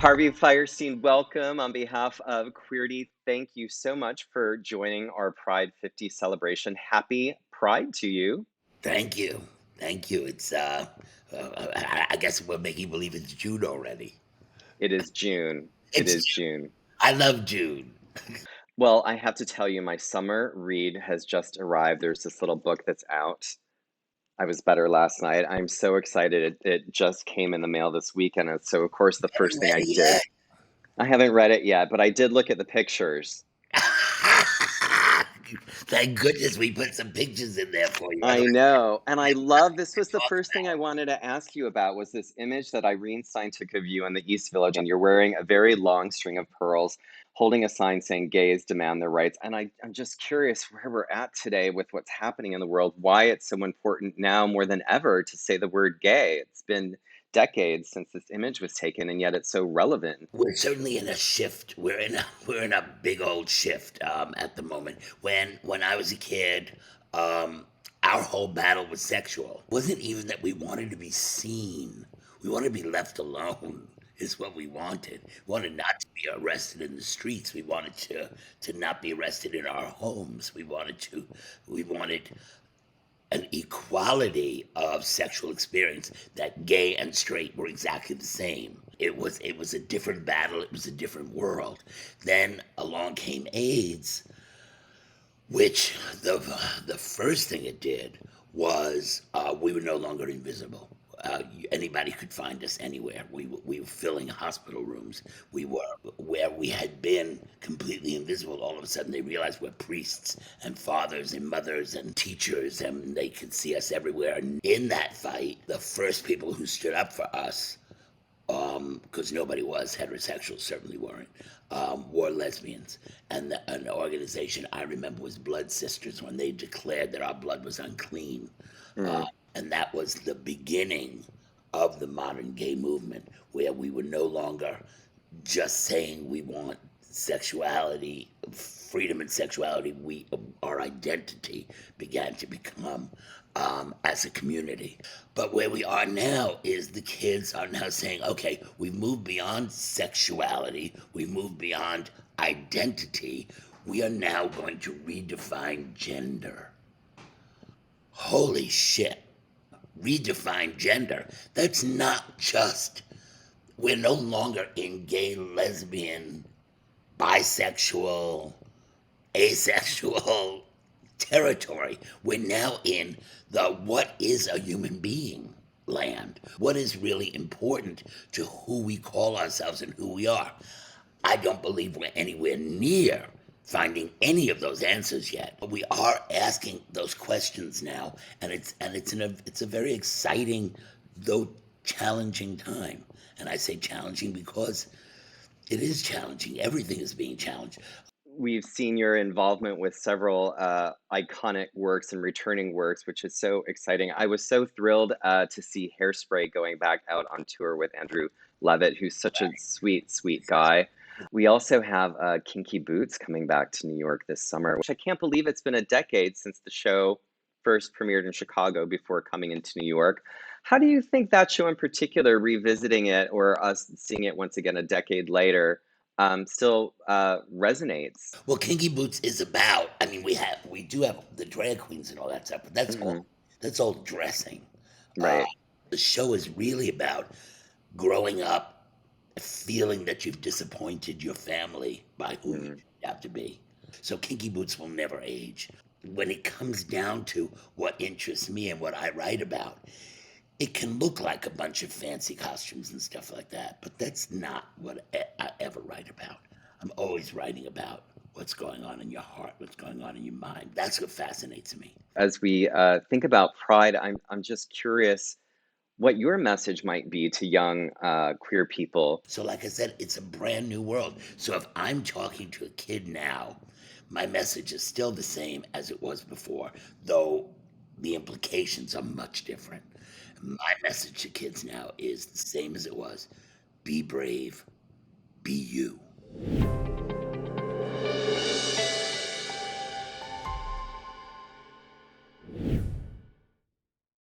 Harvey Fierstein, welcome on behalf of Queerty. Thank you so much for joining our Pride 50 celebration. Happy Pride to you. Thank you. Thank you. I guess we're making believe it's June already. It is June. It It's is June. I love June. Well, I have to tell you, my summer read has just arrived. There's this little book that's out. I was better last night. I'm so excited. It just came in the mail this weekend. And so, of course, the Haven't first thing read I it did, yet. I haven't read it yet, but I did look at the pictures. Thank goodness we put some pictures in there for you. I Otherwise, know, and I love this was the talk first thing I wanted to ask you about was this image that Irene Stein took of you in the East Village, and you're wearing a very long string of pearls, holding a sign saying gays demand their rights. And I'm just curious where we're at today with what's happening in the world, why it's so important now more than ever to say the word gay. It's been decades since this image was taken, and yet it's so relevant. we're certainly in a shift. We're in a big old shift at the moment. When I was a kid, our whole battle was sexual. It wasn't even that we wanted to be seen. We wanted to be left alone. Is what we wanted. We wanted not to be arrested in the streets. We wanted to not be arrested in our homes. We wanted an equality of sexual experience, that gay and straight were exactly the same. It was a different battle. It was a different world. Then along came AIDS, which the first thing it did was we were no longer invisible. Anybody could find us anywhere. We were filling hospital rooms. We were where we had been completely invisible. All of a sudden, they realized we're priests and fathers and mothers and teachers, and they could see us everywhere. And in that fight, the first people who stood up for us, because nobody was heterosexual, certainly weren't, were lesbians. And an organization I remember was Blood Sisters, when they declared that our blood was unclean. Mm. And that was the beginning of the modern gay movement, where we were no longer just saying we want sexuality, freedom and sexuality. Our identity began to become as a community. But where we are now is the kids are now saying, okay, we've moved beyond sexuality, we've moved beyond identity. We are now going to redefine gender. Holy shit. Redefine gender. That's not just, we're no longer in gay, lesbian, bisexual, asexual territory. We're now in the what is a human being land. What is really important to who we call ourselves and who we are. I don't believe we're anywhere near finding any of those answers yet. But we are asking those questions now, and it's a very exciting, though challenging time. And I say challenging because it is challenging. Everything is being challenged. We've seen your involvement with several iconic works and returning works, which is so exciting. I was so thrilled to see Hairspray going back out on tour with Andrew Levitt, who's such a sweet, sweet guy. We also have Kinky Boots coming back to New York this summer, which I can't believe it's been a decade since the show first premiered in Chicago before coming into New York. How do you think that show in particular, revisiting it or us seeing it once again a decade later, still resonates? Well, Kinky Boots is about. I mean, we do have the drag queens and all that stuff, but that's all Hmm. that's all dressing. Uh, Right. the show is really about growing up, feeling that you've disappointed your family by who you Mm. have to be. So Kinky Boots will never age. When it comes down to what interests me and what I write about, it can look like a bunch of fancy costumes and stuff like that, but that's not what I ever write about. I'm always writing about what's going on in your heart, what's going on in your mind. That's what fascinates me. As we think about Pride, I'm just curious what your message might be to young queer people. So, like I said, it's a brand new world. So, if I'm talking to a kid now, my message is still the same as it was before, though the implications are much different. My message to kids now is the same as it was: be brave, be you.